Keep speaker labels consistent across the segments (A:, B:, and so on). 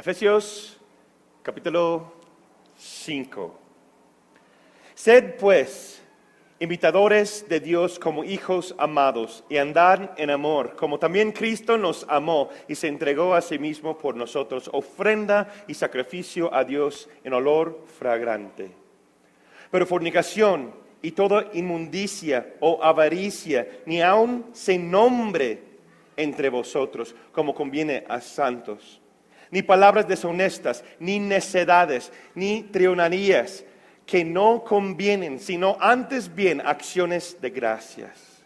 A: Efesios capítulo 5. Sed pues imitadores de Dios como hijos amados y andad en amor, como también Cristo nos amó y se entregó a sí mismo por nosotros, ofrenda y sacrificio a Dios en olor fragante. Pero fornicación y toda inmundicia o avaricia ni aun se nombre entre vosotros, como conviene a santos. Ni palabras deshonestas, ni necedades, ni trionanías, que no convienen, sino antes bien acciones de gracias.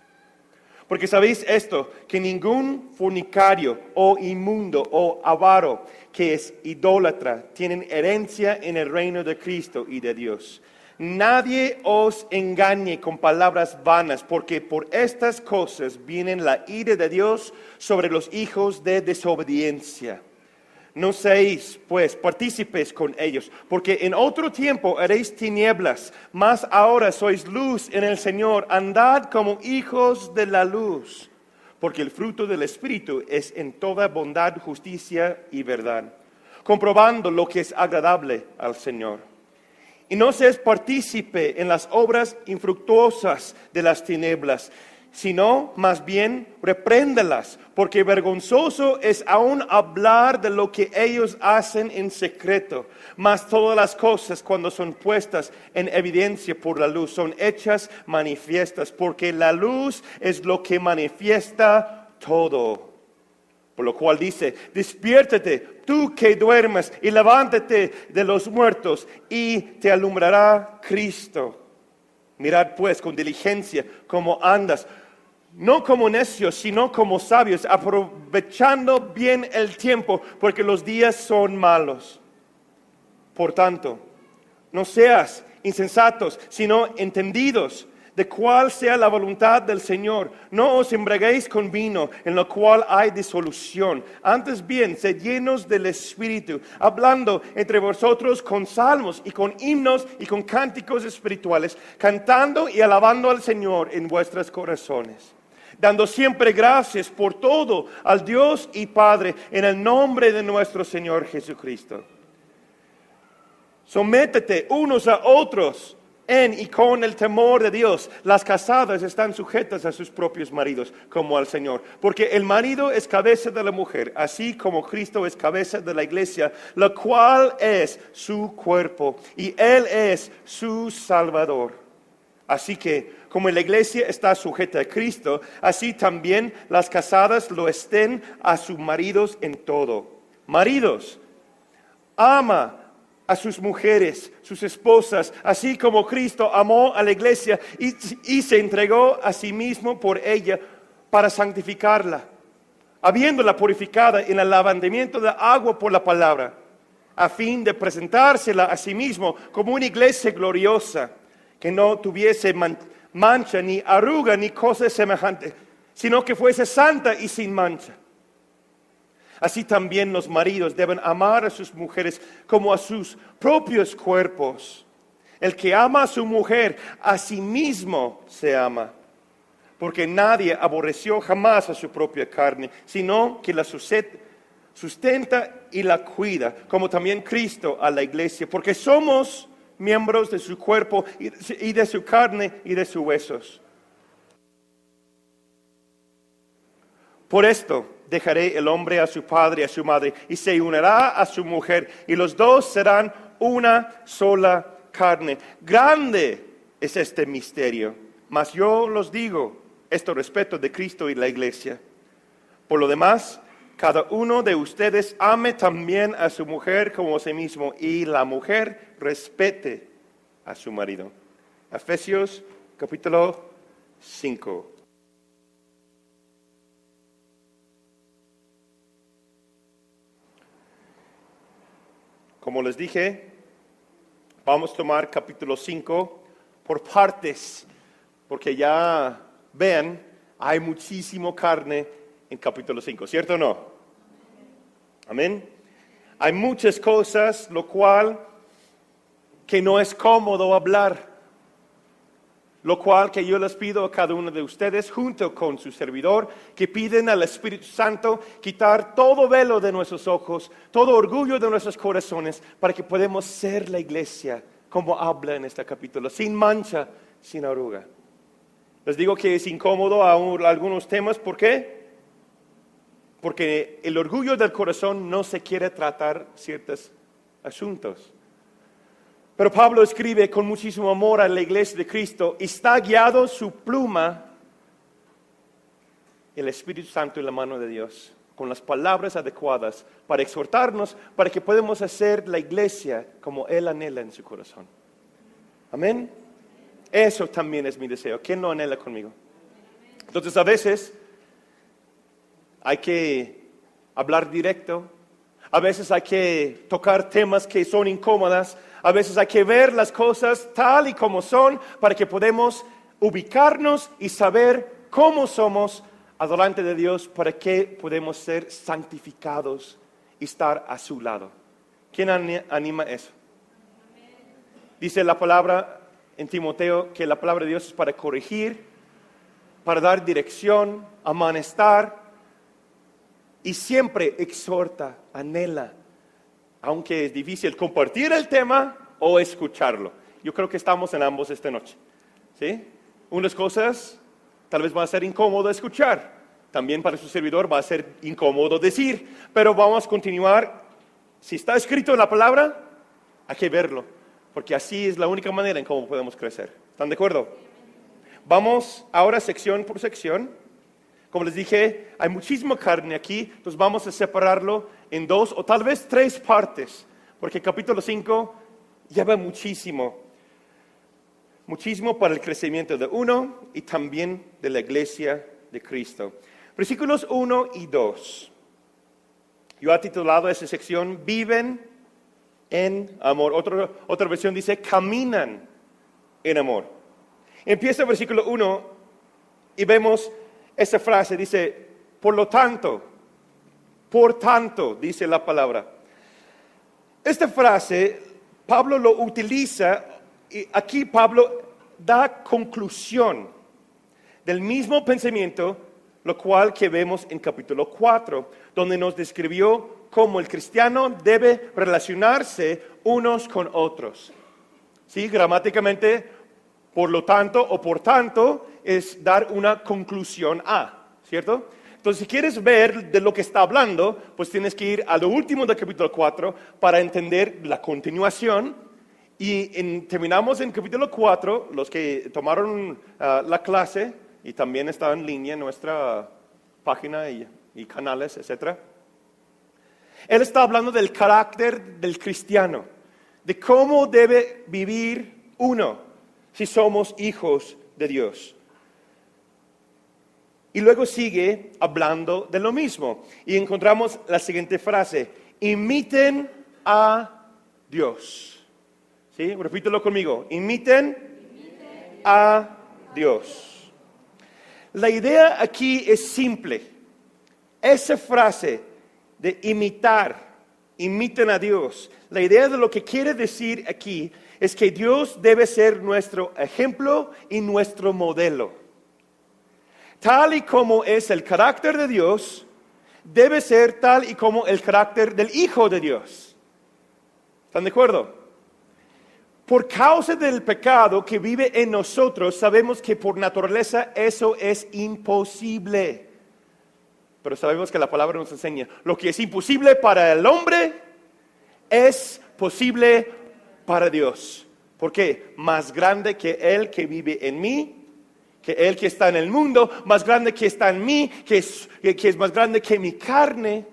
A: Porque sabéis esto, que ningún fornicario o inmundo o avaro que es idólatra tienen herencia en el reino de Cristo y de Dios. Nadie os engañe con palabras vanas, porque por estas cosas viene la ira de Dios sobre los hijos de desobediencia. No seáis, pues, partícipes con ellos, porque en otro tiempo eréis tinieblas, mas ahora sois luz en el Señor. Andad como hijos de la luz, porque el fruto del Espíritu es en toda bondad, justicia y verdad, comprobando lo que es agradable al Señor. Y no seas partícipe en las obras infructuosas de las tinieblas, sino más bien repréndelas, porque vergonzoso es aún hablar de lo que ellos hacen en secreto. Mas todas las cosas, cuando son puestas en evidencia por la luz, son hechas manifiestas, porque la luz es lo que manifiesta todo. Por lo cual dice: despiértate, tú que duermes, y levántate de los muertos, y te alumbrará Cristo. Mirad pues con diligencia cómo andas, no como necios, sino como sabios, aprovechando bien el tiempo, porque los días son malos. Por tanto, no seas insensatos, sino entendidos de cuál sea la voluntad del Señor. No os embriaguéis con vino, en lo cual hay disolución. Antes bien, sed llenos del Espíritu, hablando entre vosotros con salmos y con himnos y con cánticos espirituales, cantando y alabando al Señor en vuestros corazones, dando siempre gracias por todo al Dios y Padre, en el nombre de nuestro Señor Jesucristo. Sométete unos a otros en y con el temor de Dios. Las casadas están sujetas a sus propios maridos, como al Señor. Porque el marido es cabeza de la mujer, así como Cristo es cabeza de la iglesia, la cual es su cuerpo, y Él es su Salvador. Así que, como la iglesia está sujeta a Cristo, así también las casadas lo estén a sus maridos en todo. Maridos, ama a sus mujeres, sus esposas, así como Cristo amó a la iglesia y se entregó a sí mismo por ella para santificarla, habiéndola purificada en el lavamiento de agua por la palabra, a fin de presentársela a sí mismo como una iglesia gloriosa, que no tuviese mancha, ni arruga, ni cosa semejante, sino que fuese santa y sin mancha. Así también los maridos deben amar a sus mujeres como a sus propios cuerpos. El que ama a su mujer, a sí mismo se ama. Porque nadie aborreció jamás a su propia carne, sino que la sustenta y la cuida, como también Cristo a la iglesia. Porque somos miembros de su cuerpo y de su carne y de sus huesos. Por esto dejaré el hombre a su padre y a su madre, y se unirá a su mujer, y los dos serán una sola carne. Grande es este misterio, mas yo los digo esto respecto de Cristo y la iglesia. Por lo demás, cada uno de ustedes ame también a su mujer como a sí mismo, y la mujer respete a su marido. Efesios capítulo 5. Como les dije, vamos a tomar capítulo 5 por partes, porque ya ven, hay muchísimo carne en capítulo 5, ¿cierto o no? Amén. Hay muchas cosas, lo cual que no es cómodo hablar. Lo cual que yo les pido a cada uno de ustedes, junto con su servidor, que piden al Espíritu Santo quitar todo velo de nuestros ojos, todo orgullo de nuestros corazones, para que podamos ser la iglesia, como habla en este capítulo, sin mancha, sin arruga. Les digo que es incómodo a algunos temas, ¿por qué? Porque el orgullo del corazón no se quiere tratar ciertos asuntos. Pero Pablo escribe con muchísimo amor a la iglesia de Cristo y está guiado su pluma, el Espíritu Santo y la mano de Dios, con las palabras adecuadas para exhortarnos, para que podamos hacer la iglesia como Él anhela en su corazón. Amén. Eso también es mi deseo. ¿Quién no anhela conmigo? Entonces a veces hay que hablar directo, a veces hay que tocar temas que son incómodas, a veces hay que ver las cosas tal y como son para que podamos ubicarnos y saber cómo somos adelante de Dios, para que podamos ser santificados y estar a su lado. ¿Quién anima eso? Dice la palabra en Timoteo que la palabra de Dios es para corregir, para dar dirección, amonestar y siempre exhorta, anhela. Aunque es difícil compartir el tema o escucharlo. Yo creo que estamos en ambos esta noche. ¿Sí? Unas cosas tal vez va a ser incómodo escuchar. También para su servidor va a ser incómodo decir. Pero vamos a continuar. Si está escrito en la palabra, hay que verlo. Porque así es la única manera en cómo podemos crecer. ¿Están de acuerdo? Vamos ahora sección por sección. Como les dije, hay muchísima carne aquí, entonces vamos a separarlo en 2 o tal vez 3 partes, porque el capítulo 5 lleva muchísimo para el crecimiento de uno y también de la iglesia de Cristo. Versículos 1 y 2. Yo he titulado esa sección, viven en amor. Otra versión dice, caminan en amor. Empieza el versículo 1 y vemos esa frase, dice, por tanto, dice la palabra. Esta frase, Pablo lo utiliza, y aquí Pablo da conclusión del mismo pensamiento, lo cual que vemos en capítulo 4, donde nos describió cómo el cristiano debe relacionarse unos con otros. ¿Sí? Gramáticamente, por lo tanto o por tanto es dar una conclusión a, ¿cierto? Entonces, si quieres ver de lo que está hablando, pues tienes que ir a lo último del capítulo 4 para entender la continuación. Y terminamos en capítulo 4, los que tomaron la clase, y también está en línea en nuestra página y canales, etc. Él está hablando del carácter del cristiano, de cómo debe vivir uno si somos hijos de Dios. Y luego sigue hablando de lo mismo. Y encontramos la siguiente frase, imiten a Dios. ¿Sí? Repítelo conmigo, imiten a Dios. La idea aquí es simple. Esa frase de imiten a Dios. La idea de lo que quiere decir aquí es que Dios debe ser nuestro ejemplo y nuestro modelo. Tal y como es el carácter de Dios, debe ser tal y como el carácter del Hijo de Dios. ¿Están de acuerdo? Por causa del pecado que vive en nosotros, sabemos que por naturaleza eso es imposible. Pero sabemos que la palabra nos enseña, lo que es imposible para el hombre es posible para Dios. ¿Por qué? Más grande que Él que vive en mí, que Él que está en el mundo, más grande que está en mí, que es más grande que mi carne,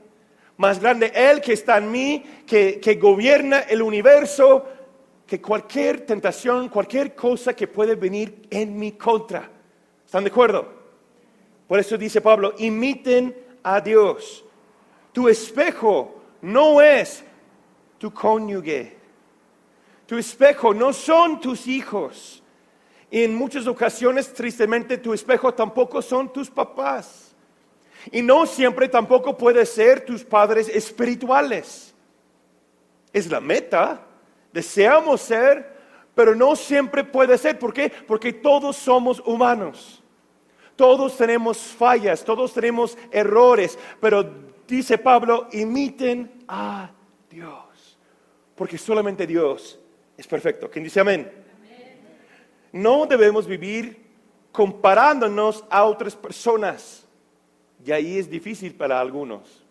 A: más grande Él que está en mí, que gobierna el universo, que cualquier tentación, cualquier cosa que puede venir en mi contra. ¿Están de acuerdo? Por eso dice Pablo, imiten a Dios. Tu espejo no es tu cónyuge. Tu espejo no son tus hijos. Y en muchas ocasiones, tristemente, tu espejo tampoco son tus papás. Y no siempre tampoco puede ser tus padres espirituales. Es la meta. Deseamos ser, Pero no siempre puede ser. ¿Por qué? Porque todos somos humanos. Todos tenemos fallas, todos tenemos errores. Pero dice Pablo, imiten a Dios. Porque solamente Dios es perfecto. ¿Quién dice amén? No debemos vivir comparándonos a otras personas. Y ahí es difícil para algunos,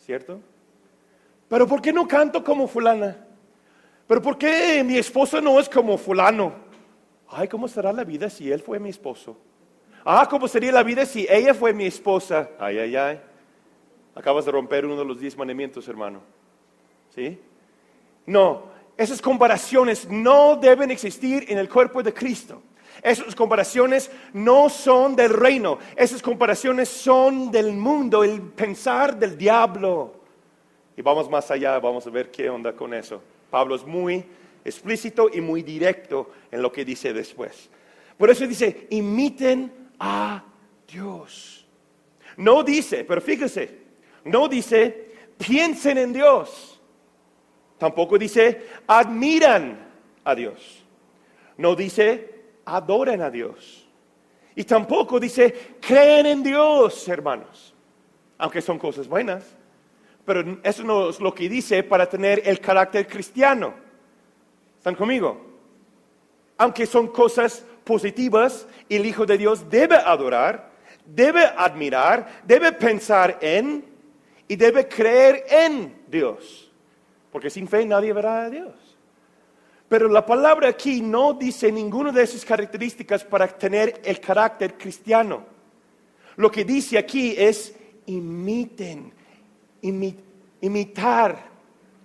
A: ¿cierto? Pero ¿por qué no canto como fulana? ¿Pero por qué mi esposo no es como fulano? Ay, ¿cómo será la vida si él fue mi esposo? ¿Cómo sería la vida si ella fue mi esposa? Ay, ay, ay. Acabas de romper uno de los 10 mandamientos, hermano. ¿Sí? No, esas comparaciones no deben existir en el cuerpo de Cristo. Esas comparaciones no son del reino. Esas comparaciones son del mundo, el pensar del diablo. Y vamos más allá, vamos a ver qué onda con eso. Pablo es muy explícito y muy directo en lo que dice después. Por eso dice, imiten a Dios. No dice, pero fíjese, no dice, piensen en Dios. Tampoco dice, admiran a Dios. No dice, adoren a Dios. Y tampoco dice, creen en Dios, hermanos. Aunque son cosas buenas. Pero eso no es lo que dice para tener el carácter cristiano. ¿Están conmigo? Aunque son cosas positivas, el Hijo de Dios debe adorar, debe admirar, debe pensar en y debe creer en Dios. Porque sin fe nadie verá a Dios. Pero la palabra aquí no dice ninguna de esas características para tener el carácter cristiano. Lo que dice aquí es imiten, imitar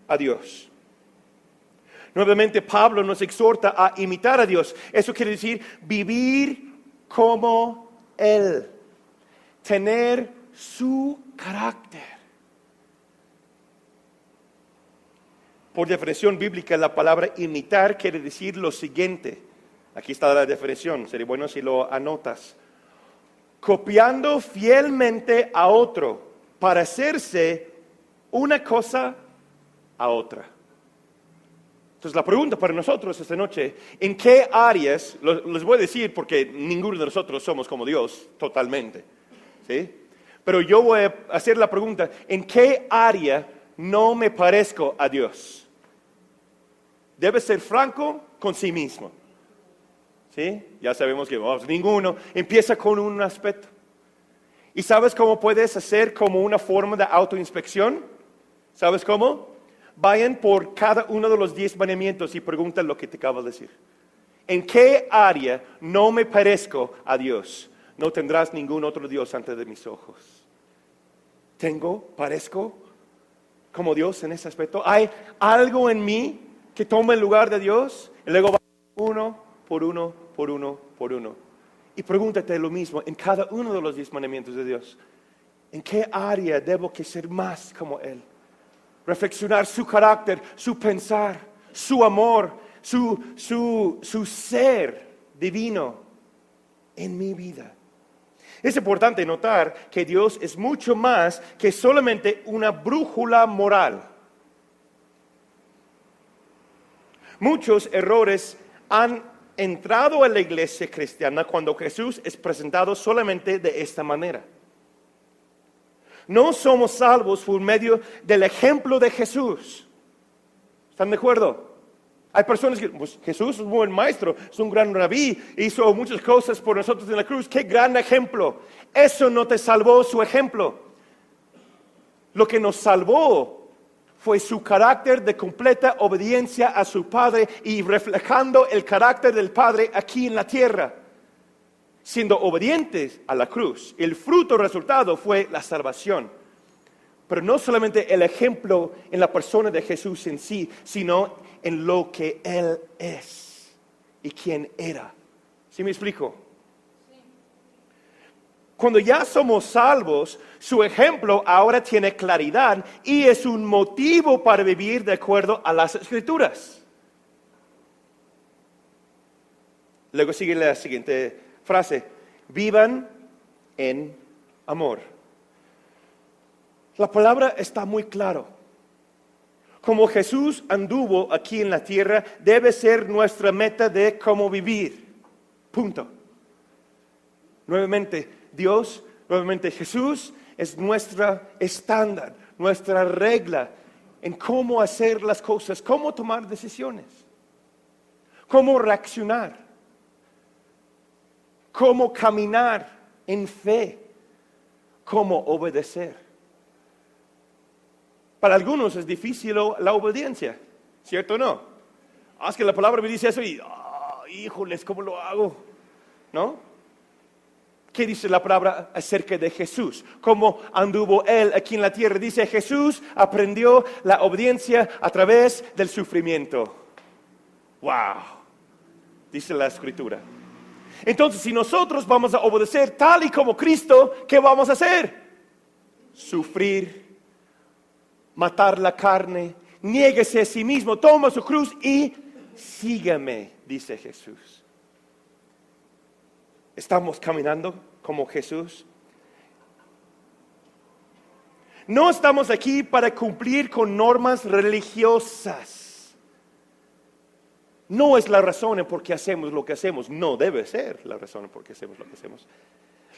A: a Dios. Nuevamente Pablo nos exhorta a imitar a Dios. Eso quiere decir vivir como Él, tener su carácter. Por definición bíblica, la palabra imitar quiere decir lo siguiente. Aquí está la definición, sería bueno si lo anotas. Copiando fielmente a otro para hacerse una cosa a otra. Entonces la pregunta para nosotros esta noche, ¿en qué áreas, les voy a decir porque ninguno de nosotros somos como Dios totalmente, ¿sí? Pero yo voy a hacer la pregunta, ¿en qué área no me parezco a Dios? Debe ser franco con sí mismo. ¿Sí? Ya sabemos que ninguno empieza con un aspecto. ¿Y sabes cómo puedes hacer como una forma de autoinspección? ¿Sabes cómo? Vayan por cada uno de los 10 mandamientos y preguntan lo que te acabo de decir. ¿En qué área no me parezco a Dios? No tendrás ningún otro Dios ante de mis ojos. ¿Parezco como Dios en ese aspecto? ¿Hay algo en mí que toma el lugar de Dios? Y luego va uno por uno, por uno, por uno. Y pregúntate lo mismo en cada uno de los 10 mandamientos de Dios. ¿En qué área debo que ser más como Él? Reflexionar su carácter, su pensar, su amor, su ser divino en mi vida. Es importante notar que Dios es mucho más que solamente una brújula moral. Muchos errores han entrado a la iglesia cristiana cuando Jesús es presentado solamente de esta manera. No somos salvos por medio del ejemplo de Jesús. ¿Están de acuerdo? Hay personas que, pues Jesús es un buen maestro, es un gran rabí, hizo muchas cosas por nosotros en la cruz. ¡Qué gran ejemplo! Eso no te salvó su ejemplo. Lo que nos salvó fue su carácter de completa obediencia a su Padre y reflejando el carácter del Padre aquí en la tierra. Siendo obedientes a la cruz, el fruto resultado fue la salvación. Pero no solamente el ejemplo en la persona de Jesús en sí, sino en lo que Él es y quién era. ¿Sí me explico? Sí. Cuando ya somos salvos, su ejemplo ahora tiene claridad y es un motivo para vivir de acuerdo a las Escrituras. Luego sigue la siguiente frase: vivan en amor. La palabra está muy claro. Como Jesús anduvo aquí en la tierra, debe ser nuestra meta de cómo vivir. Punto. Nuevamente, Jesús es nuestra estándar, nuestra regla en cómo hacer las cosas, cómo tomar decisiones, cómo reaccionar, cómo caminar en fe, cómo obedecer. Para algunos es difícil la obediencia, ¿cierto o no? Es que la palabra me dice eso y, híjoles, ¿cómo lo hago? ¿No? ¿Qué dice la palabra acerca de Jesús? ¿Cómo anduvo Él aquí en la tierra? Dice, Jesús aprendió la obediencia a través del sufrimiento. ¡Wow! Dice la Escritura. Entonces, si nosotros vamos a obedecer tal y como Cristo, ¿qué vamos a hacer? Sufrir, matar la carne, niéguese a sí mismo, toma su cruz y sígame, dice Jesús. ¿Estamos caminando como Jesús? No estamos aquí para cumplir con normas religiosas. No es la razón en por qué hacemos lo que hacemos. No debe ser la razón en por qué hacemos lo que hacemos.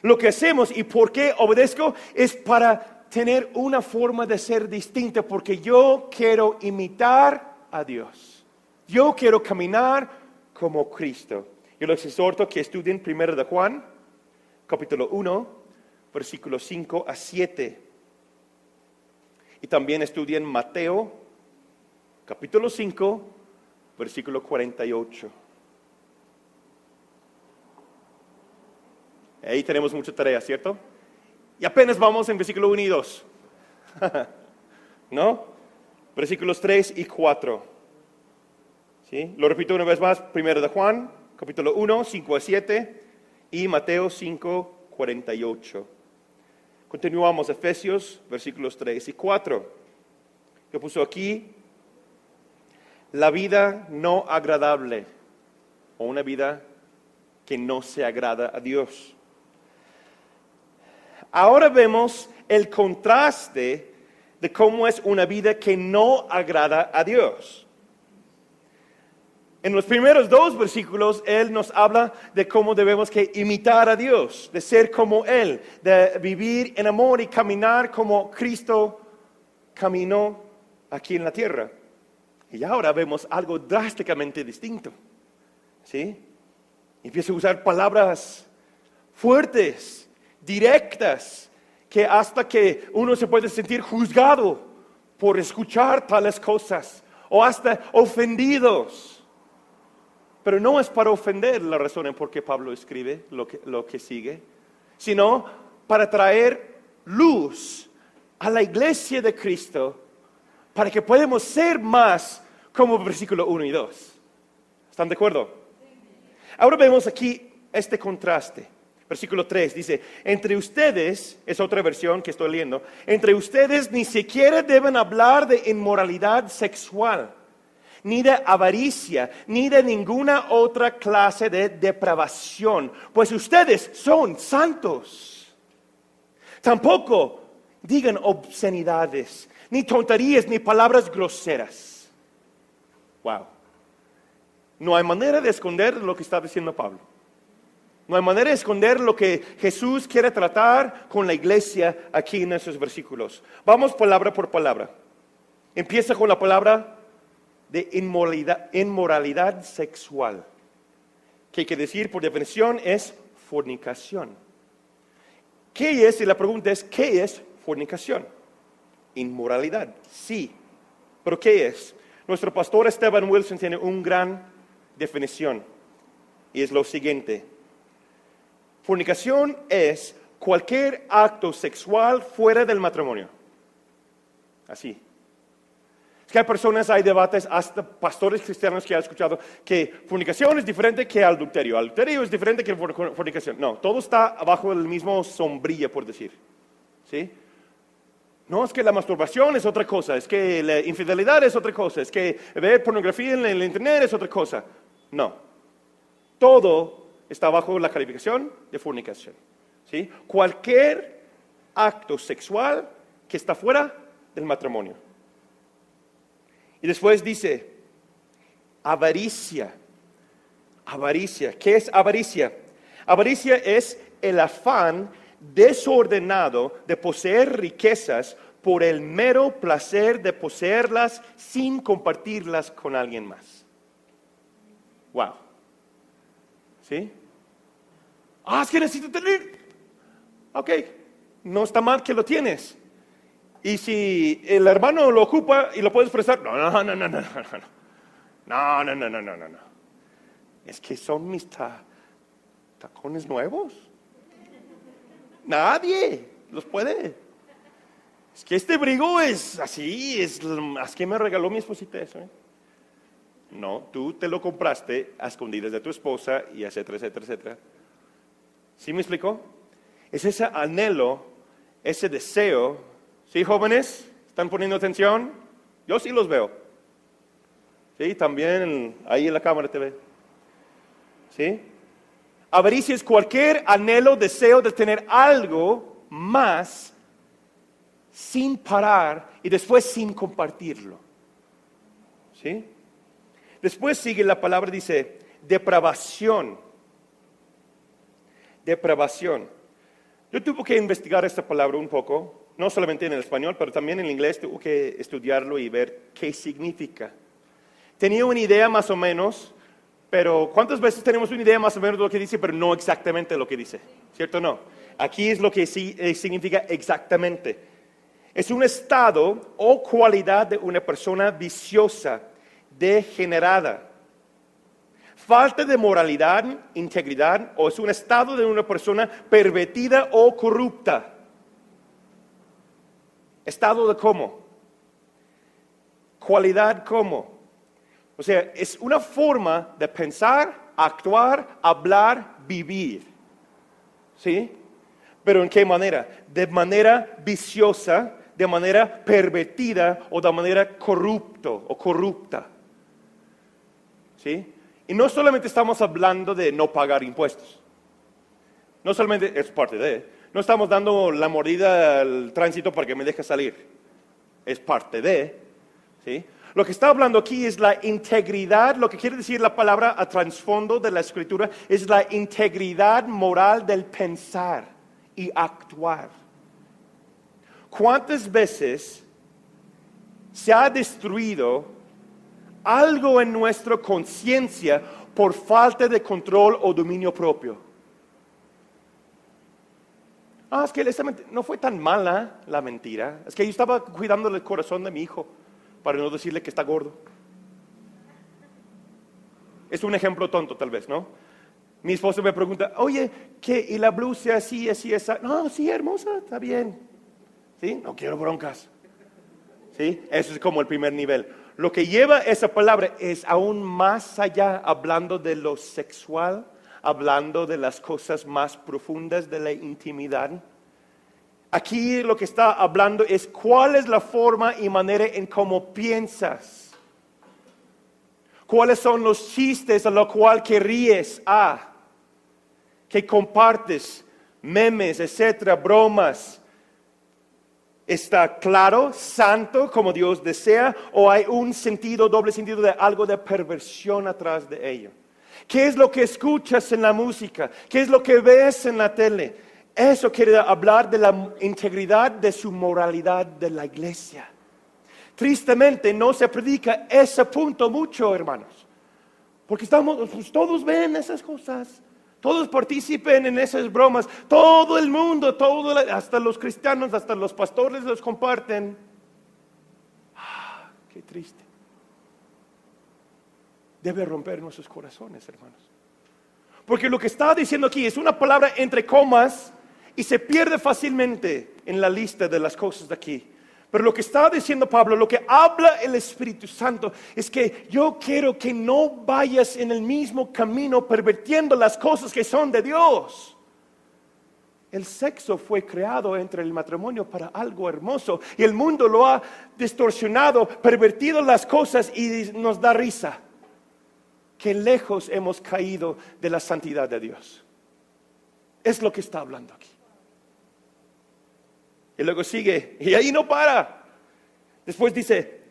A: Lo que hacemos y por qué obedezco es para tener una forma de ser distinta, porque yo quiero imitar a Dios. Yo quiero caminar como Cristo. Yo les exhorto que estudien 1 de Juan, capítulo 1, versículos 5 a 7. Y también estudien Mateo, capítulo 5, versículo 48. Ahí tenemos mucha tarea, ¿cierto? Y apenas vamos en versículo 1 y 2. ¿No? Versículos 3 y 4. ¿Sí? Lo repito una vez más, 1 de Juan, capítulo 1, 5 a 7 y Mateo 5, 48. Continuamos, Efesios, versículos 3 y 4. Yo puso aquí, la vida no agradable o una vida que no se agrada a Dios. Ahora vemos el contraste de cómo es una vida que no agrada a Dios. En los primeros 2 versículos, Él nos habla de cómo debemos que imitar a Dios, de ser como Él, de vivir en amor y caminar como Cristo caminó aquí en la tierra. Y ahora vemos algo drásticamente distinto. ¿Sí? Empieza a usar palabras fuertes, directas, que hasta que uno se puede sentir juzgado por escuchar tales cosas, o hasta ofendidos. Pero no es para ofender la razón en por qué Pablo escribe lo que sigue, sino para traer luz a la iglesia de Cristo, para que podamos ser más como versículo 1 y 2. ¿Están de acuerdo? Ahora vemos aquí este contraste. Versículo 3 dice, entre ustedes, es otra versión que estoy leyendo, entre ustedes ni siquiera deben hablar de inmoralidad sexual, ni de avaricia, ni de ninguna otra clase de depravación, pues ustedes son santos. Tampoco digan obscenidades, ni tonterías, ni palabras groseras. Wow. No hay manera de esconder lo que está diciendo Pablo. No hay manera de esconder lo que Jesús quiere tratar con la iglesia aquí en esos versículos. Vamos palabra por palabra. Empieza con la palabra de inmoralidad sexual, que hay que decir por definición es fornicación. ¿Qué es? Y la pregunta es, ¿qué es fornicación? Inmoralidad, sí. ¿Pero qué es? Nuestro pastor Esteban Wilson tiene una gran definición, y es lo siguiente. Fornicación es cualquier acto sexual fuera del matrimonio. Así. Es que hay personas, hay debates, hasta pastores cristianos que han escuchado que fornicación es diferente que adulterio. Adulterio es diferente que fornicación. No, todo está bajo el mismo sombrilla, por decir. ¿Sí? No, es que la masturbación es otra cosa, es que la infidelidad es otra cosa, es que ver pornografía en el internet es otra cosa. No. Todo está bajo la calificación de fornicación. ¿Sí? Cualquier acto sexual que está fuera del matrimonio. Y después dice, avaricia. Avaricia. ¿Qué es avaricia? Avaricia es el afán desordenado de poseer riquezas por el mero placer de poseerlas sin compartirlas con alguien más. Wow. ¿Sí? Es que necesito tener. Ok, no está mal que lo tienes. Y si el hermano lo ocupa y lo puedes prestar, no. No. Es que son mis tacones nuevos. Nadie los puede. Es que este abrigo es así, es que me regaló mi esposita eso. No, tú te lo compraste a escondidas de tu esposa y etcétera. ¿Sí me explicó? Es ese anhelo, ese deseo. ¿Sí, jóvenes? ¿Están poniendo atención? Yo sí los veo. Sí, también ahí en la cámara te ve. ¿Sí? Avaricia es cualquier anhelo, deseo de tener algo más sin parar y después sin compartirlo. ¿Sí? Después sigue la palabra, dice, depravación. Depravación. Yo tuve que investigar esta palabra un poco, no solamente en el español, pero también en el inglés tuve que estudiarlo y ver qué significa. Tenía una idea más o menos, pero ¿cuántas veces tenemos una idea más o menos de lo que dice, pero no exactamente lo que dice? ¿Cierto o no? Aquí es lo que sí, significa exactamente. Es un estado o cualidad de una persona viciosa, degenerada. Falta de moralidad, integridad, o es un estado de una persona pervertida o corrupta. ¿Estado de cómo? ¿Cualidad cómo? O sea, es una forma de pensar, actuar, hablar, vivir. ¿Sí? ¿Pero en qué manera? De manera viciosa, de manera pervertida o de manera corrupto o corrupta. ¿Sí? Y no solamente estamos hablando de no pagar impuestos. No solamente es parte de. No estamos dando la mordida al tránsito para que me deje salir. Es parte de. ¿Sí? Lo que está hablando aquí es la integridad, lo que quiere decir la palabra a trasfondo de la escritura, es la integridad moral del pensar y actuar. ¿Cuántas veces se ha destruido algo en nuestra conciencia por falta de control o dominio propio? Es que no fue tan mala la mentira. Es que yo estaba cuidando el corazón de mi hijo para no decirle que está gordo. Es un ejemplo tonto tal vez, ¿no? Mi esposa me pregunta, oye, ¿qué? ¿Y la blusa así, esa? No, sí, hermosa, está bien. ¿Sí? No quiero broncas. ¿Sí? Eso es como el primer nivel. Lo que lleva esa palabra es aún más allá, hablando de lo sexual, hablando de las cosas más profundas de la intimidad. Aquí lo que está hablando es cuál es la forma y manera en cómo piensas. ¿Cuáles son los chistes a lo cual que ríes? Que compartes, memes, etcétera, bromas. ¿Está claro, santo, como Dios desea? ¿O hay un sentido, doble sentido de algo de perversión atrás de ello? ¿Qué es lo que escuchas en la música? ¿Qué es lo que ves en la tele? Eso quiere hablar de la integridad de su moralidad de la iglesia. Tristemente no se predica ese punto mucho, hermanos. Porque pues todos ven esas cosas. Todos participen en esas bromas. Todo el mundo, hasta los cristianos, hasta los pastores los comparten. Qué triste. Debe romper nuestros corazones, hermanos. Porque lo que está diciendo aquí es una palabra entre comas y se pierde fácilmente en la lista de las cosas de aquí. Pero lo que está diciendo Pablo, lo que habla el Espíritu Santo, es que yo quiero que no vayas en el mismo camino pervirtiendo las cosas que son de Dios. El sexo fue creado entre el matrimonio para algo hermoso y el mundo lo ha distorsionado, pervertido las cosas y nos da risa. Qué lejos hemos caído de la santidad de Dios. Es lo que está hablando aquí. Y luego sigue, y ahí no para. Después dice,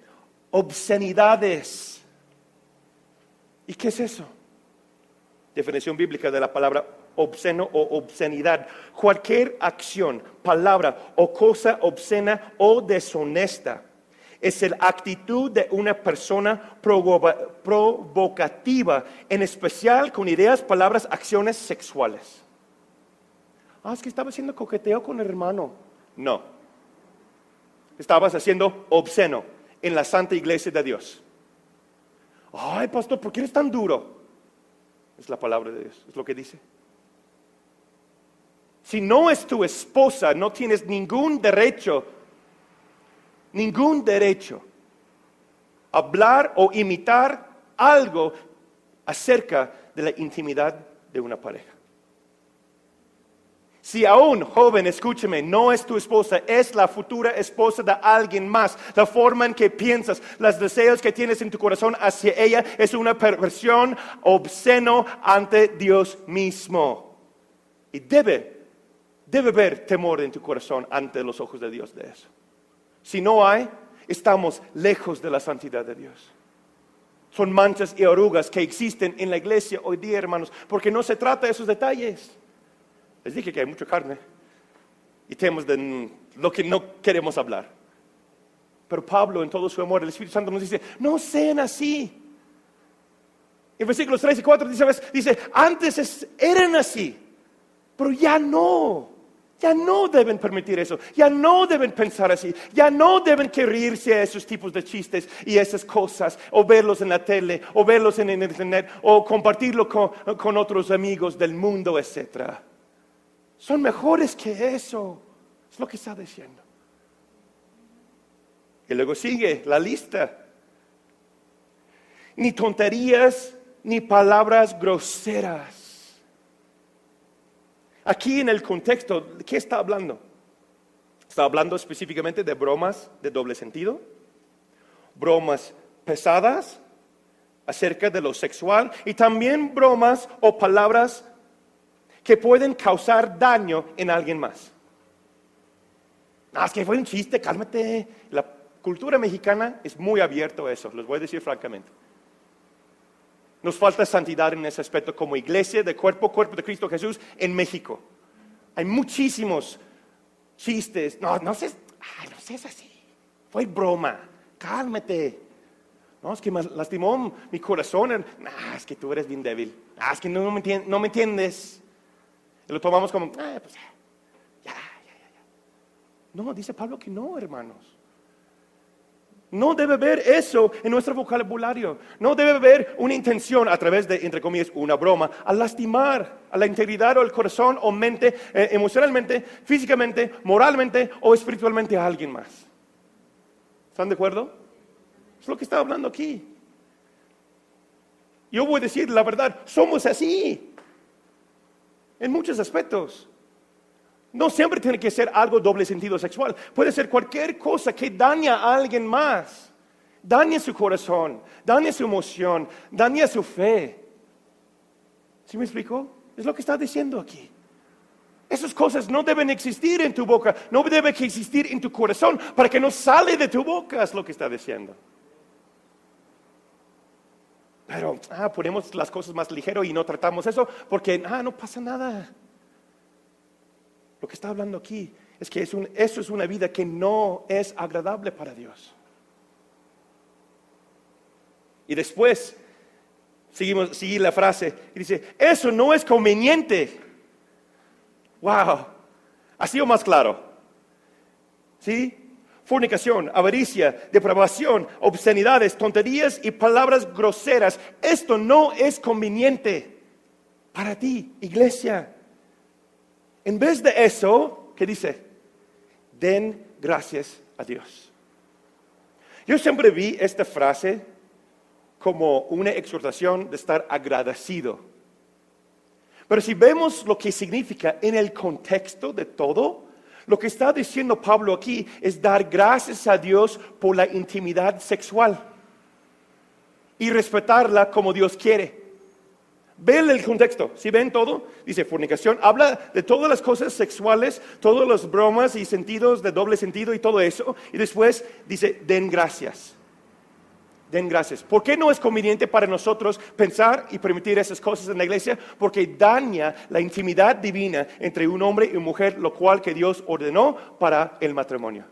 A: obscenidades. ¿Y qué es eso? Definición bíblica de la palabra obsceno o obscenidad: cualquier acción, palabra o cosa obscena o deshonesta. Es la actitud de una persona provocativa, en especial con ideas, palabras, acciones sexuales. Es que estaba haciendo coqueteo con el hermano. No. Estabas haciendo obsceno en la santa iglesia de Dios. Ay, pastor, ¿por qué eres tan duro? Es la palabra de Dios, es lo que dice. Si no es tu esposa, no tienes ningún derecho a hablar o imitar algo acerca de la intimidad de una pareja. Si aún, joven, escúcheme, no es tu esposa, es la futura esposa de alguien más, la forma en que piensas, los deseos que tienes en tu corazón hacia ella es una perversión obsceno ante Dios mismo. Y debe haber temor en tu corazón ante los ojos de Dios de eso. Si no hay, estamos lejos de la santidad de Dios. Son manchas y arrugas que existen en la iglesia hoy día, hermanos, porque no se trata de esos detalles. Les dije que hay mucha carne y temas de lo que no queremos hablar. Pero Pablo, en todo su amor, el Espíritu Santo nos dice: no sean así. En versículos 3 y 4 dice: antes eran así, pero ya no deben permitir eso, ya no deben pensar así, ya no deben quererse a esos tipos de chistes y esas cosas, o verlos en la tele, o verlos en el internet, o compartirlo con otros amigos del mundo, etcétera. Son mejores que eso. Es lo que está diciendo. Y luego sigue la lista. Ni tonterías, ni palabras groseras. Aquí en el contexto, ¿de qué está hablando? Está hablando específicamente de bromas de doble sentido, bromas pesadas acerca de lo sexual, y también bromas o palabras que pueden causar daño en alguien más. Es que fue un chiste, cálmate. La cultura mexicana es muy abierta a eso, les voy a decir francamente. Nos falta santidad en ese aspecto como iglesia de cuerpo de Cristo Jesús en México. Hay muchísimos chistes. No seas así. Fue broma, cálmate. Es que me lastimó mi corazón. Es que tú eres bien débil. Es que no me entiendes. Y lo tomamos como, pues ya. No, dice Pablo que no, hermanos. No debe haber eso en nuestro vocabulario. No debe haber una intención a través de, entre comillas, una broma, a lastimar a la integridad o el corazón o mente, emocionalmente, físicamente, moralmente o espiritualmente a alguien más. ¿Están de acuerdo? Es lo que está hablando aquí. Yo voy a decir la verdad, somos así. En muchos aspectos. No siempre tiene que ser algo doble sentido sexual. Puede ser cualquier cosa que daña a alguien más. Daña su corazón, daña su emoción, daña su fe. ¿Sí me explico? Es lo que está diciendo aquí. Esas cosas no deben existir en tu boca, no deben existir en tu corazón, para que no sale de tu boca, es lo que está diciendo. Pero ponemos las cosas más ligero y no tratamos eso porque no pasa nada. Lo que está hablando aquí es que eso es una vida que no es agradable para Dios. Y después sigue la frase y dice: eso no es conveniente. Wow, ha sido más claro. ¿Sí? Fornicación, avaricia, depravación, obscenidades, tonterías y palabras groseras. Esto no es conveniente para ti, iglesia. En vez de eso, ¿qué dice? Den gracias a Dios. Yo siempre vi esta frase como una exhortación de estar agradecido. Pero si vemos lo que significa en el contexto de todo, lo que está diciendo Pablo aquí es dar gracias a Dios por la intimidad sexual y respetarla como Dios quiere. Ven el contexto, si ven todo, dice fornicación, habla de todas las cosas sexuales, todas las bromas y sentidos de doble sentido y todo eso, y después dice den gracias. den gracias. ¿Por qué no es conveniente para nosotros pensar y permitir esas cosas en la iglesia? Porque daña la intimidad divina entre un hombre y una mujer, lo cual que Dios ordenó para el matrimonio.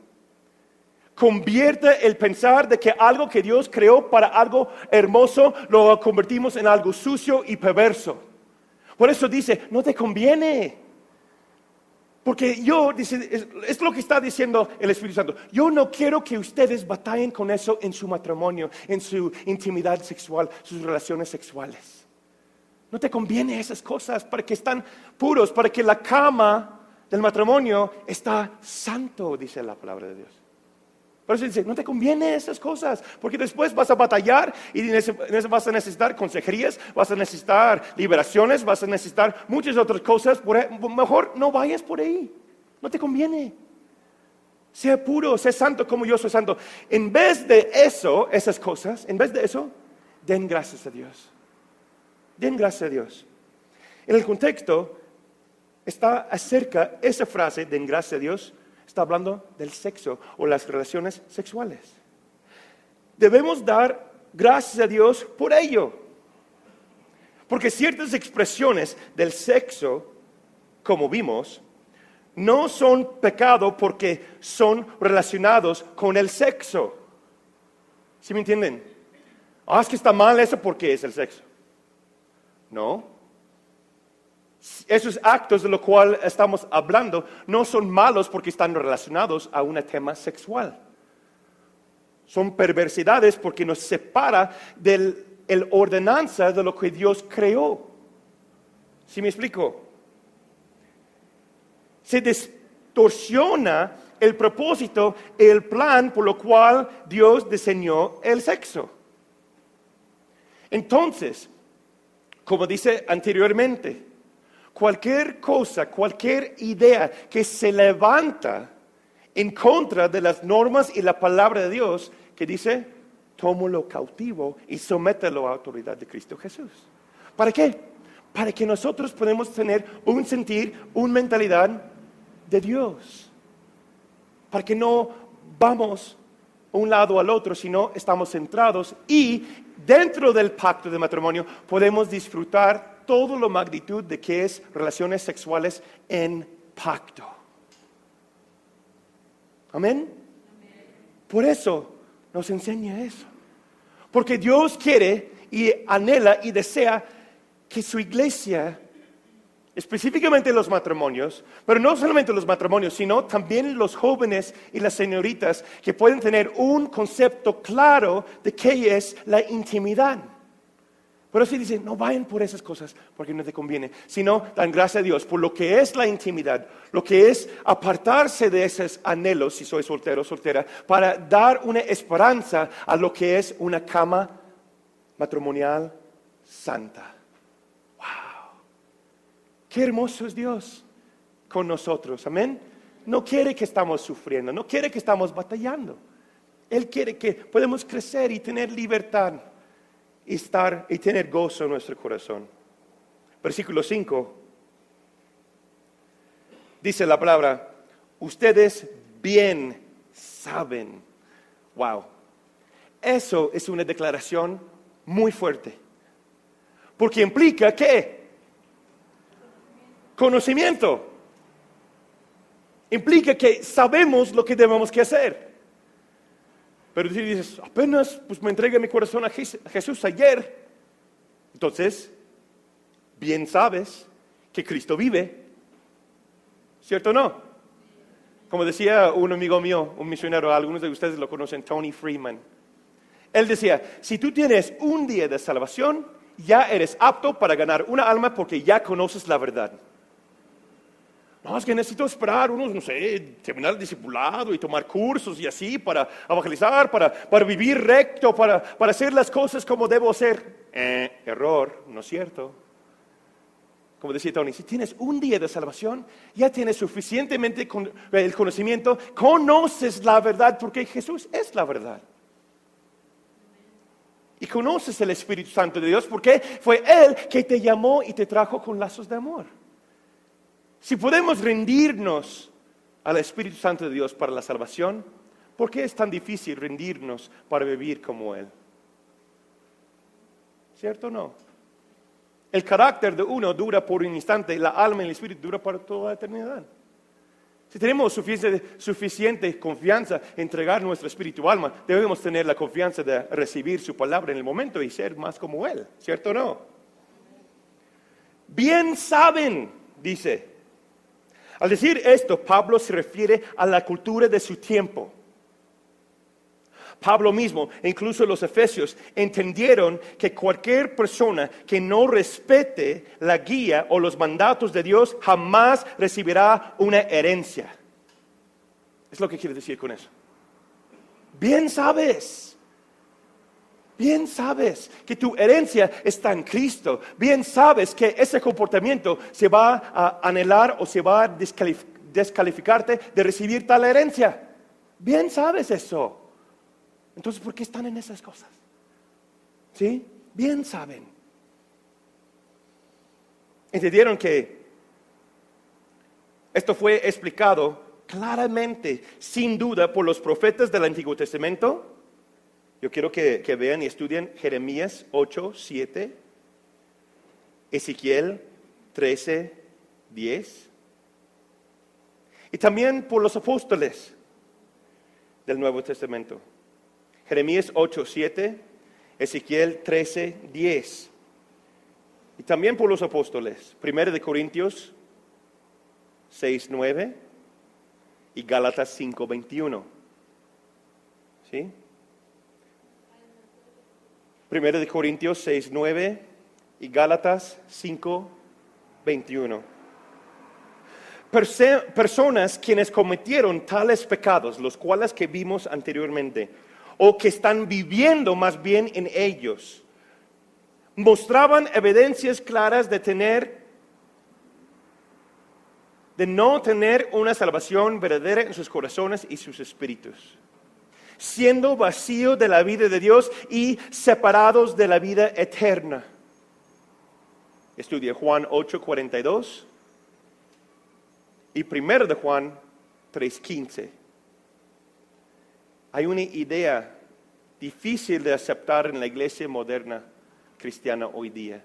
A: Convierte el pensar de que algo que Dios creó para algo hermoso, lo convertimos en algo sucio y perverso. Por eso dice, no te conviene. Porque es lo que está diciendo el Espíritu Santo. Yo no quiero que ustedes batallen con eso en su matrimonio, en su intimidad sexual, sus relaciones sexuales. No te conviene esas cosas para que están puros, para que la cama del matrimonio está santo, dice la palabra de Dios. Por eso dice, no te conviene esas cosas, porque después vas a batallar y en eso vas a necesitar consejerías, vas a necesitar liberaciones, vas a necesitar muchas otras cosas. Mejor no vayas por ahí, no te conviene. Sea puro, sea santo como yo soy santo. En vez de eso, esas cosas, en vez de eso, den gracias a Dios. Den gracias a Dios. En el contexto está acerca esa frase, den gracias a Dios. Está hablando del sexo o las relaciones sexuales. Debemos dar gracias a Dios por ello. Porque ciertas expresiones del sexo, como vimos, no son pecado porque son relacionados con el sexo. ¿Sí me entienden? Es que está mal eso porque es el sexo. No. Esos actos de los cuales estamos hablando no son malos porque están relacionados a un tema sexual. Son perversidades porque nos separa de la ordenanza de lo que Dios creó. ¿Sí me explico? Se distorsiona el propósito, el plan por lo cual Dios diseñó el sexo. Entonces, como dice anteriormente, cualquier cosa, cualquier idea que se levanta en contra de las normas y la palabra de Dios, que dice, tómalo cautivo y somételo a la autoridad de Cristo Jesús. ¿Para qué? Para que nosotros podamos tener un sentir, una mentalidad de Dios. Para que no vamos a un lado al otro, sino estamos centrados y dentro del pacto de matrimonio podemos disfrutar toda la magnitud de que es relaciones sexuales en pacto. ¿Amén? Por eso nos enseña eso. Porque Dios quiere y anhela y desea que su iglesia, específicamente los matrimonios, pero no solamente los matrimonios, sino también los jóvenes y las señoritas, que pueden tener un concepto claro de qué es la intimidad. Pero si dicen, no vayan por esas cosas porque no te conviene, sino dan gracias a Dios por lo que es la intimidad, lo que es apartarse de esos anhelos, si soy soltero o soltera, para dar una esperanza a lo que es una cama matrimonial santa. ¡Wow! ¡Qué hermoso es Dios con nosotros! Amén. No quiere que estamos sufriendo, no quiere que estamos batallando. Él quiere que podamos crecer y tener libertad. Y tener gozo en nuestro corazón. Versículo 5 dice la palabra, ustedes bien saben. Wow, eso es una declaración muy fuerte, porque implica ¿qué? Conocimiento. Implica que sabemos lo que debemos que hacer. Pero si dices, apenas me entregué mi corazón a Jesús ayer, entonces, bien sabes que Cristo vive, ¿cierto o no? Como decía un amigo mío, un misionero, algunos de ustedes lo conocen, Tony Freeman. Él decía, si tú tienes un día de salvación, ya eres apto para ganar una alma porque ya conoces la verdad. No, es que necesito esperar unos, terminar el discipulado y tomar cursos y así para evangelizar, para vivir recto, para hacer las cosas como debo hacer. Error, no es cierto. Como decía Tony, si tienes un día de salvación, ya tienes suficientemente el conocimiento, conoces la verdad porque Jesús es la verdad. Y conoces el Espíritu Santo de Dios porque fue Él que te llamó y te trajo con lazos de amor. Si podemos rendirnos al Espíritu Santo de Dios para la salvación, ¿por qué es tan difícil rendirnos para vivir como Él? ¿cierto o no? El carácter de uno dura por un instante, la alma y el espíritu dura para toda la eternidad. Si tenemos suficiente confianza en entregar nuestro espíritu alma, debemos tener la confianza de recibir su palabra en el momento y ser más como Él, ¿cierto o no? Bien saben, dice. Al decir esto, Pablo se refiere a la cultura de su tiempo. Pablo mismo, e incluso los efesios, entendieron que cualquier persona que no respete la guía o los mandatos de Dios jamás recibirá una herencia. Es lo que quiere decir con eso. Bien sabes que tu herencia está en Cristo. Bien sabes que ese comportamiento se va a anular o se va a descalificarte de recibir tal herencia. Bien sabes eso. Entonces, ¿por qué están en esas cosas? ¿Sí? Bien saben. Entendieron que esto fue explicado claramente, sin duda, por los profetas del Antiguo Testamento. Yo quiero que vean y estudien Jeremías 8, 7, Ezequiel 13, 10. Y también por los apóstoles del Nuevo Testamento. Jeremías 8, 7, Ezequiel 13, 10. Y también por los apóstoles. 1 Corintios 6, 9 y Gálatas 5, 21. ¿Sí? 1 Corintios 6, 9 y Gálatas 5, 21. Personas quienes cometieron tales pecados, los cuales que vimos anteriormente, o que están viviendo más bien en ellos, mostraban evidencias claras de no tener una salvación verdadera en sus corazones y sus espíritus, siendo vacíos de la vida de Dios y separados de la vida eterna. Estudia Juan 8:42 y 1 de Juan 3:15. Hay una idea difícil de aceptar en la iglesia moderna cristiana hoy día,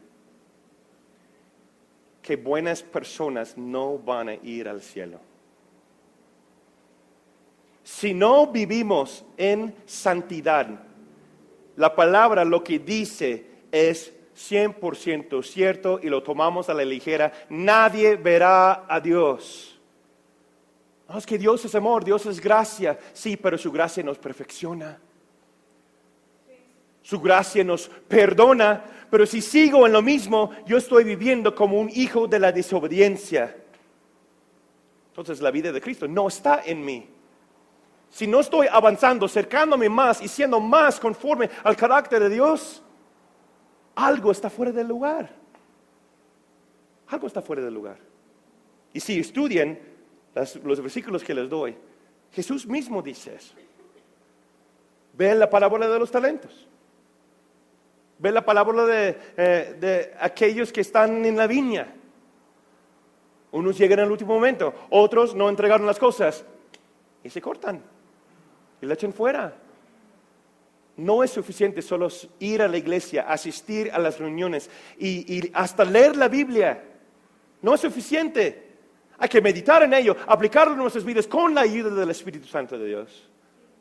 A: que buenas personas no van a ir al cielo. Si no vivimos en santidad, la palabra lo que dice es 100% cierto y lo tomamos a la ligera. Nadie verá a Dios. No, es que Dios es amor, Dios es gracia. Sí, pero su gracia nos perfecciona. Su gracia nos perdona, pero si sigo en lo mismo, yo estoy viviendo como un hijo de la desobediencia. Entonces la vida de Cristo no está en mí. Si no estoy avanzando, acercándome más y siendo más conforme al carácter de Dios, algo está fuera del lugar. Algo está fuera del lugar. Y si estudian los versículos que les doy, Jesús mismo dice eso. Vean la parábola de los talentos. Vean la parábola de aquellos que están en la viña. Unos llegan al último momento, otros no entregaron las cosas y se cortan y la echan fuera. No es suficiente solo ir a la iglesia, asistir a las reuniones y hasta leer la Biblia. No es suficiente. Hay que meditar en ello, aplicarlo en nuestras vidas con la ayuda del Espíritu Santo de Dios.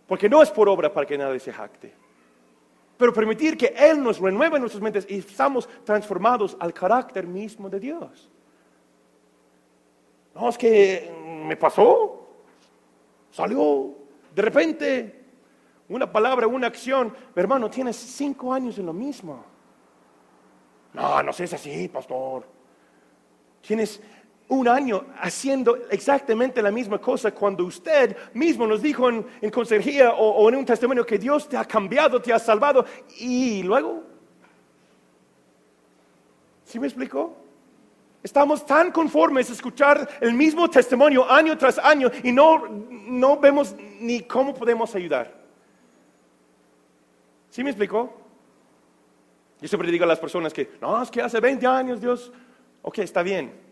A: Porque no es por obra para que nadie se jacte. Pero permitir que Él nos renueve nuestras mentes y estamos transformados al carácter mismo de Dios. No, es que me pasó, salió, de repente, una palabra, una acción. Hermano, tienes 5 años en lo mismo. No seas así, pastor. Tienes 1 año haciendo exactamente la misma cosa cuando usted mismo nos dijo en consejería o en un testimonio que Dios te ha cambiado, te ha salvado. Y luego, ¿sí me explicó? Estamos tan conformes a escuchar el mismo testimonio año tras año y no vemos ni cómo podemos ayudar. ¿Sí me explicó? Yo siempre digo a las personas que, no, es que hace 20 años Dios, ok, está bien,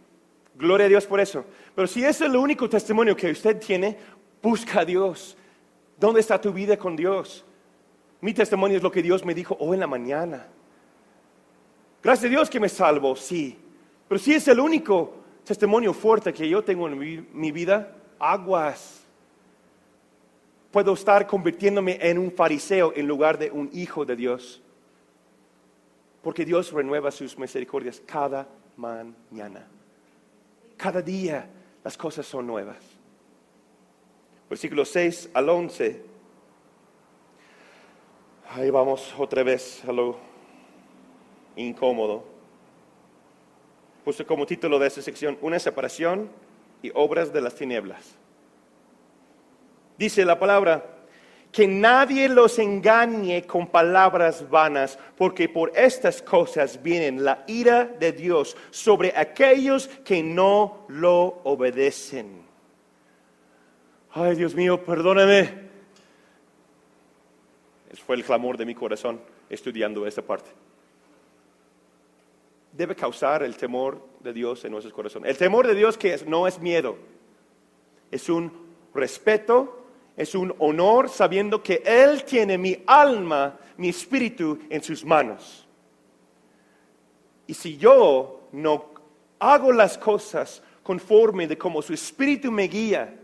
A: gloria a Dios por eso. Pero si ese es el único testimonio que usted tiene, busca a Dios. ¿Dónde está tu vida con Dios? Mi testimonio es lo que Dios me dijo hoy en la mañana. Gracias a Dios que me salvo, sí. Pero si es el único testimonio fuerte que yo tengo en mi vida, aguas. Puedo estar convirtiéndome en un fariseo en lugar de un hijo de Dios. Porque Dios renueva sus misericordias cada mañana. Cada día las cosas son nuevas. Versículos 6 al 11. Ahí vamos otra vez a lo incómodo. Puse como título de esta sección, una separación y obras de las tinieblas. Dice la palabra, que nadie los engañe con palabras vanas, porque por estas cosas viene la ira de Dios sobre aquellos que no lo obedecen. Ay, Dios mío, perdóname. Ese fue el clamor de mi corazón estudiando esta parte. Debe causar el temor de Dios en nuestros corazones. El temor de Dios no es miedo, es un respeto, es un honor sabiendo que Él tiene mi alma, mi espíritu en sus manos. Y si yo no hago las cosas conforme de como su espíritu me guía,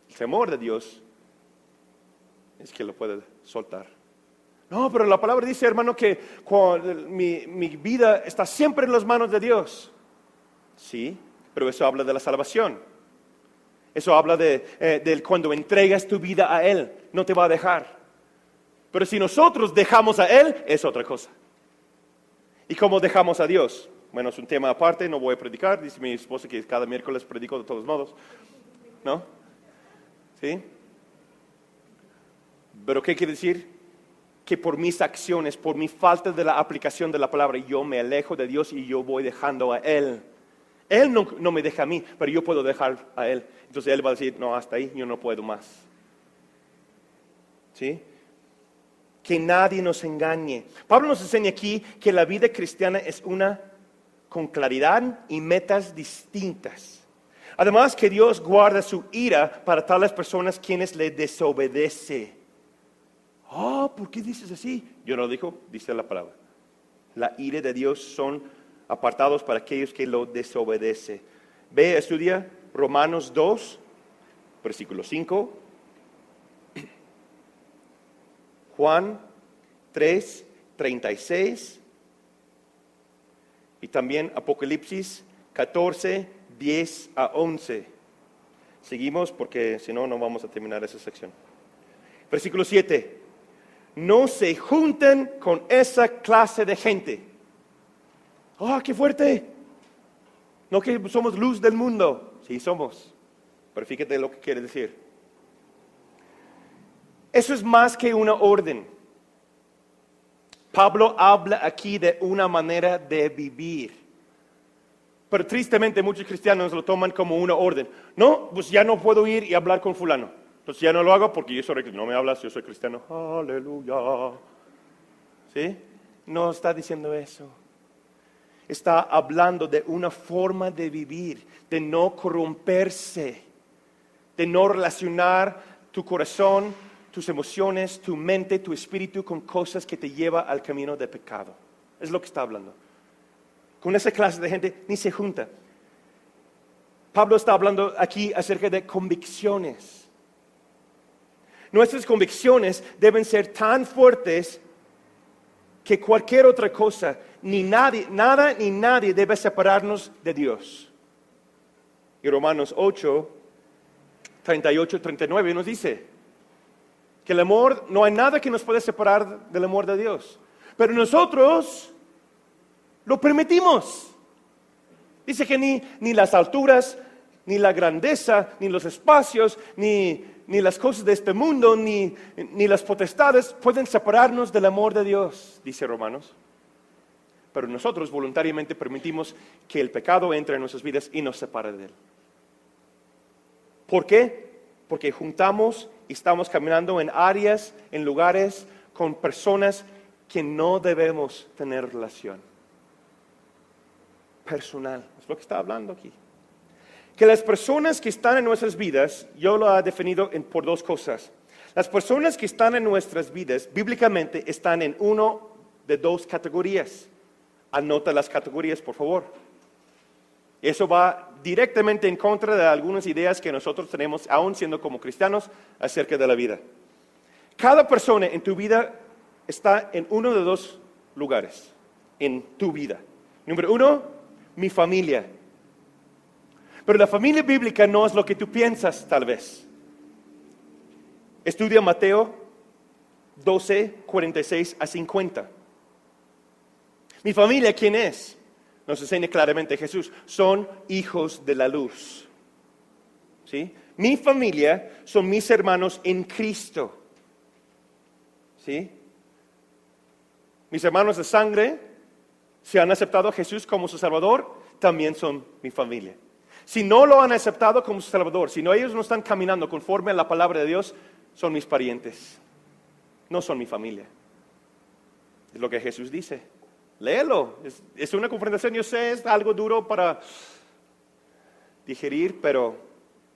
A: el temor de Dios es que lo puede soltar. No, pero la palabra dice, hermano, que mi vida está siempre en las manos de Dios. Sí, pero eso habla de la salvación. Eso habla de cuando entregas tu vida a Él, no te va a dejar. Pero si nosotros dejamos a Él, es otra cosa. ¿Y cómo dejamos a Dios? Bueno, es un tema aparte, no voy a predicar. Dice mi esposa que cada miércoles predico de todos modos. ¿No? ¿Sí? ¿Pero qué quiere decir? Que por mis acciones, por mi falta de la aplicación de la palabra, yo me alejo de Dios y yo voy dejando a Él. Él no me deja a mí, pero yo puedo dejar a Él. Entonces Él va a decir, no, hasta ahí, yo no puedo más. ¿Sí? Que nadie nos engañe. Pablo nos enseña aquí que la vida cristiana es una con claridad y metas distintas. Además que Dios guarda su ira para tales personas quienes le desobedecen. ¿Por qué dices así? Yo no lo digo, dice la palabra. La ira de Dios son apartados para aquellos que lo desobedecen. Ve, estudia Romanos 2, versículo 5. Juan 3, 36. Y también Apocalipsis 14, 10 a 11. Seguimos porque si no, no vamos a terminar esa sección. Versículo 7. No se junten con esa clase de gente. ¡Qué fuerte! No que somos luz del mundo. Sí, somos. Pero fíjate lo que quiere decir. Eso es más que una orden. Pablo habla aquí de una manera de vivir. Pero tristemente muchos cristianos lo toman como una orden. No, pues ya no puedo ir y hablar con fulano. Entonces ya no lo hago porque yo soy cristiano. No me hablas, yo soy cristiano. Aleluya. ¿Sí? No está diciendo eso. Está hablando de una forma de vivir, de no corromperse, de no relacionar tu corazón, tus emociones, tu mente, tu espíritu con cosas que te llevan al camino de pecado. Es lo que está hablando. Con esa clase de gente ni se junta. Pablo está hablando aquí acerca de convicciones. Nuestras convicciones deben ser tan fuertes que cualquier otra cosa, nada ni nadie debe separarnos de Dios. Y Romanos 8, 38, 39 nos dice que el amor, no hay nada que nos pueda separar del amor de Dios. Pero nosotros lo permitimos. Dice que ni las alturas, ni la grandeza, ni los espacios, ni las cosas de este mundo, ni las potestades pueden separarnos del amor de Dios, dice Romanos. Pero nosotros voluntariamente permitimos que el pecado entre en nuestras vidas y nos separe de Él. ¿Por qué? Porque juntamos y estamos caminando en áreas, en lugares, con personas que no debemos tener relación personal. Es lo que está hablando aquí. Que las personas que están en nuestras vidas, yo lo he definido por dos cosas. Las personas que están en nuestras vidas, bíblicamente, están en uno de 2 categorías. Anota las categorías, por favor. Eso va directamente en contra de algunas ideas que nosotros tenemos, aún siendo como cristianos, acerca de la vida. Cada persona en tu vida está en uno de 2 lugares en tu vida. Número 1, mi familia. Pero la familia bíblica no es lo que tú piensas, tal vez. Estudia Mateo 12, 46 a 50. Mi familia, ¿quién es? Nos enseña claramente Jesús. Son hijos de la luz. ¿Sí? Mi familia son mis hermanos en Cristo. ¿Sí? Mis hermanos de sangre, si han aceptado a Jesús como su Salvador, también son mi familia. Si no lo han aceptado como su Salvador, si ellos no están caminando conforme a la palabra de Dios, son mis parientes. No son mi familia. Es lo que Jesús dice. Léelo. Es una confrontación, yo sé, es algo duro para digerir, pero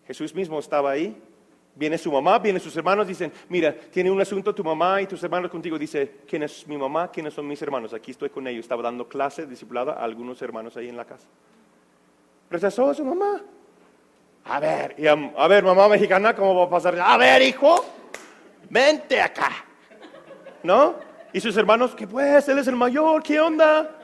A: Jesús mismo estaba ahí. Viene su mamá, vienen sus hermanos, dicen, mira, tiene un asunto tu mamá y tus hermanos contigo. Dice, ¿quién es mi mamá? ¿Quiénes son mis hermanos? Aquí estoy con ellos. Estaba dando clase discipulada a algunos hermanos ahí en la casa. Rechazó a su mamá. A ver, mamá mexicana, ¿cómo va a pasar? A ver, hijo, vente acá. ¿No? Y sus hermanos, ¿qué pues? Él es el mayor, ¿qué onda?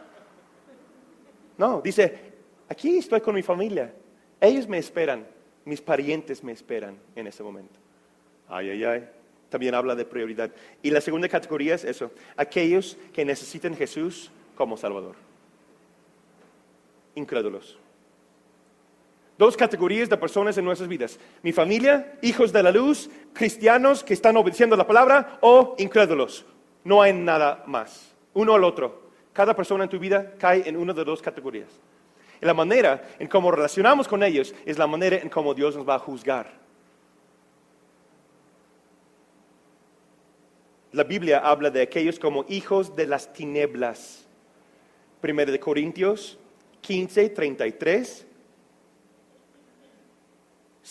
A: No, dice, aquí estoy con mi familia. Ellos me esperan, mis parientes me esperan en ese momento. Ay. También habla de prioridad. Y la segunda categoría es eso, aquellos que necesitan Jesús como Salvador. Incrédulos. 2 categorías de personas en nuestras vidas. Mi familia, hijos de la luz, cristianos que están obedeciendo la palabra o incrédulos. No hay nada más. Uno al otro. Cada persona en tu vida cae en una de 2 categorías. Y la manera en cómo relacionamos con ellos es la manera en cómo Dios nos va a juzgar. La Biblia habla de aquellos como hijos de las tinieblas. 1 Corintios 15, 33.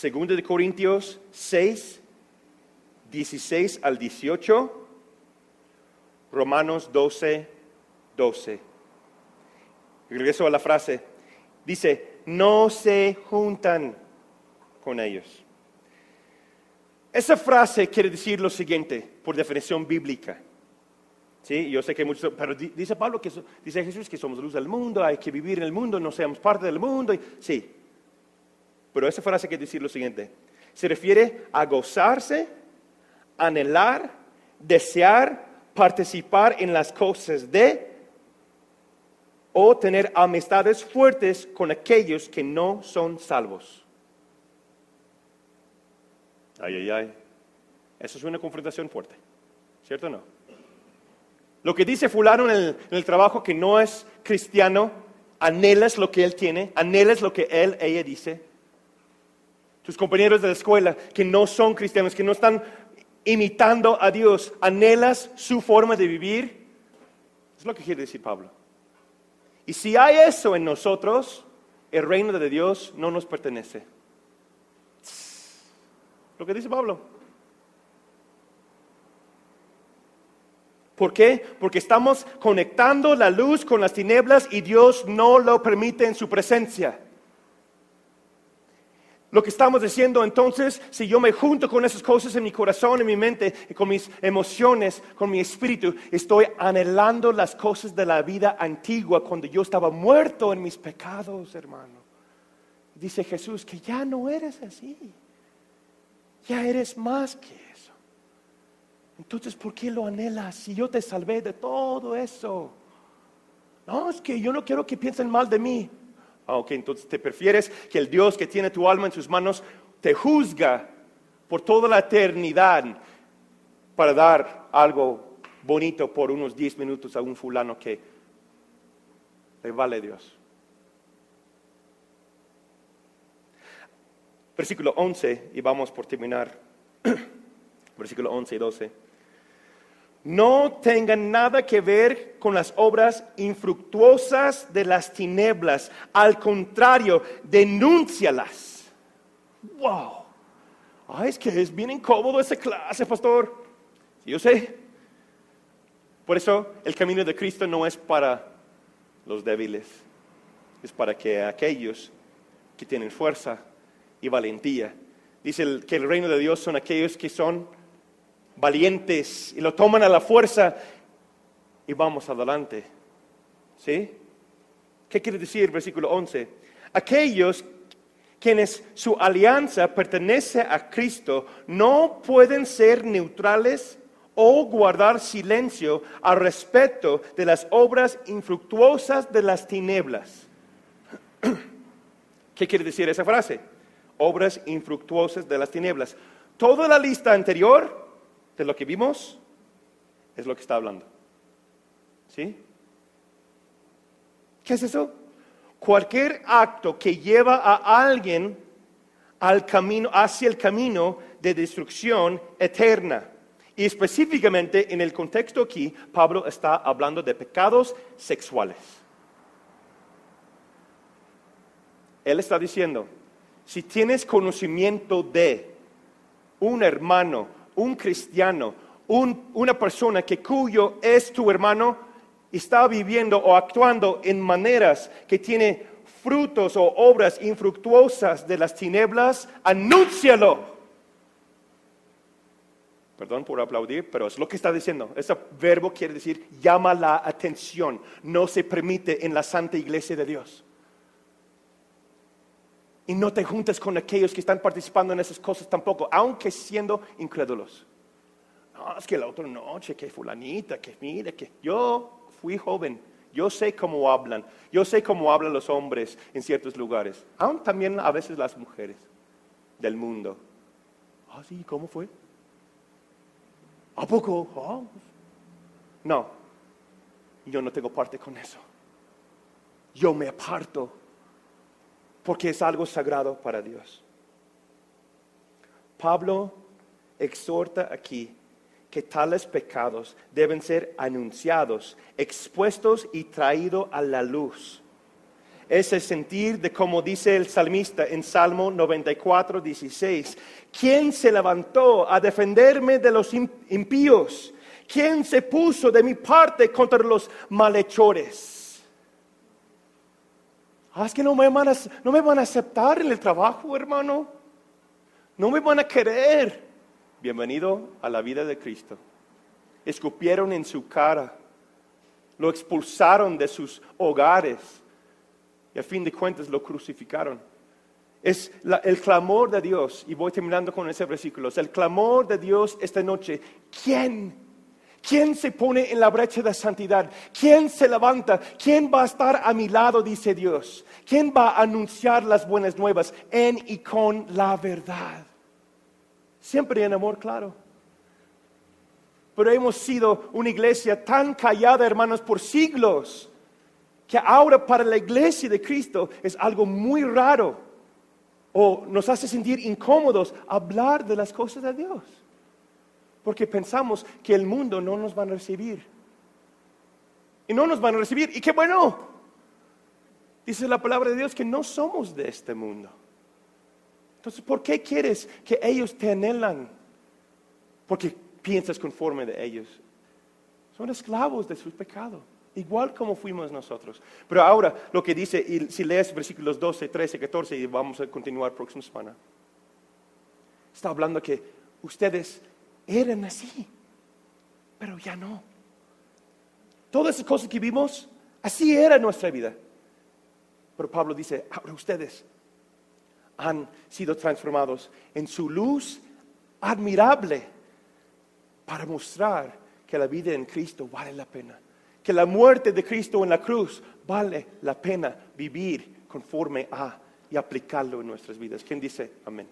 A: 2 Corintios 6, 16 al 18. Romanos 12, 12. Regreso a la frase. Dice, no se juntan con ellos. Esa frase quiere decir lo siguiente, por definición bíblica. Sí, yo sé que muchos, pero dice Pablo, dice Jesús que somos luz del mundo, hay que vivir en el mundo, no seamos parte del mundo. Sí, pero esa frase quiere decir lo siguiente. Se refiere a gozarse, anhelar, desear, participar en las cosas de o tener amistades fuertes con aquellos que no son salvos. Ay. Eso es una confrontación fuerte, ¿cierto o no? Lo que dice fulano en el trabajo que no es cristiano, anhelas lo que él tiene, anhelas lo que ella dice. Tus compañeros de la escuela que no son cristianos, que no están imitando a Dios, anhelas su forma de vivir. Es lo que quiere decir Pablo. Y si hay eso en nosotros, el reino de Dios no nos pertenece. Lo que dice Pablo. ¿Por qué? Porque estamos conectando la luz con las tinieblas y Dios no lo permite en su presencia. Lo que estamos diciendo entonces, si yo me junto con esas cosas en mi corazón, en mi mente, con mis emociones, con mi espíritu, estoy anhelando las cosas de la vida antigua cuando yo estaba muerto en mis pecados, hermano. Dice Jesús que ya no eres así. Ya eres más que eso. Entonces, ¿por qué lo anhelas si yo te salvé de todo eso? No, es que yo no quiero que piensen mal de mí. Ok, entonces te prefieres que el Dios que tiene tu alma en sus manos te juzga por toda la eternidad para dar algo bonito por unos 10 minutos a un fulano que le vale Dios. Versículo 11, y vamos por terminar. Versículo 11 y 12. No tengan nada que ver con las obras infructuosas de las tinieblas. Al contrario, denúncialas. Wow. Ay, es que es bien incómodo esa clase, pastor. Yo sé. Por eso el camino de Cristo no es para los débiles, es para que aquellos que tienen fuerza y valentía. Dice que el reino de Dios son aquellos que son valientes y lo toman a la fuerza y vamos adelante. ¿Sí? ¿Qué quiere decir versículo 11? Aquellos quienes su alianza pertenece a Cristo no pueden ser neutrales o guardar silencio al respecto de las obras infructuosas de las tinieblas. ¿Qué quiere decir esa frase? Obras infructuosas de las tinieblas. Toda la lista anterior de lo que vimos es lo que está hablando. ¿Sí? ¿Qué es eso? Cualquier acto que lleva a alguien al camino, hacia el camino de destrucción eterna. Y específicamente en el contexto aquí, Pablo está hablando de pecados sexuales. Él está diciendo, si tienes conocimiento de un hermano, un cristiano, una persona cuyo es tu hermano, está viviendo o actuando en maneras que tiene frutos o obras infructuosas de las tinieblas, anúncialo. Perdón por aplaudir, pero es lo que está diciendo. Ese verbo quiere decir llama la atención. No se permite en la santa iglesia de Dios. Y no te juntes con aquellos que están participando en esas cosas tampoco, aunque siendo incrédulos. No, es que la otra noche, que fulanita, que mire, que yo fui joven, yo sé cómo hablan, yo sé cómo hablan los hombres en ciertos lugares, aún también a veces las mujeres del mundo. Ah, sí, ¿cómo fue? ¿A poco? Oh. No, yo no tengo parte con eso. Yo me aparto porque es algo sagrado para Dios. Pablo exhorta aquí que tales pecados deben ser anunciados, expuestos y traídos a la luz. Es el sentir de como dice el salmista en Salmo 94, 16. ¿Quién se levantó a defenderme de los impíos? ¿Quién se puso de mi parte contra los malhechores? Es que no me van a aceptar en el trabajo, hermano. No me van a querer. Bienvenido a la vida de Cristo. Escupieron en su cara, lo expulsaron de sus hogares y a fin de cuentas lo crucificaron. Es el clamor de Dios, y voy terminando con ese versículo, es el clamor de Dios esta noche. ¿Quién se pone en la brecha de santidad? ¿Quién se levanta? ¿Quién va a estar a mi lado? Dice Dios. ¿Quién va a anunciar las buenas nuevas en y con la verdad? Siempre en amor, claro. Pero hemos sido una iglesia tan callada, hermanos, por siglos, que ahora para la iglesia de Cristo es algo muy raro, o nos hace sentir incómodos hablar de las cosas de Dios, porque pensamos que el mundo no nos va a recibir. Y no nos van a recibir, y qué bueno. Dice la palabra de Dios que no somos de este mundo. Entonces, ¿por qué quieres que ellos te anhelan? Porque piensas conforme de ellos. Son esclavos de sus pecados, igual como fuimos nosotros. Pero ahora lo que dice, y si lees versículos 12, 13, 14, y vamos a continuar próxima semana. Está hablando que ustedes eran así, pero ya no. Todas esas cosas que vimos, así era nuestra vida. Pero Pablo dice, ahora ustedes han sido transformados en su luz admirable para mostrar que la vida en Cristo vale la pena, que la muerte de Cristo en la cruz vale la pena vivir conforme a y aplicarlo en nuestras vidas. ¿Quién dice amén?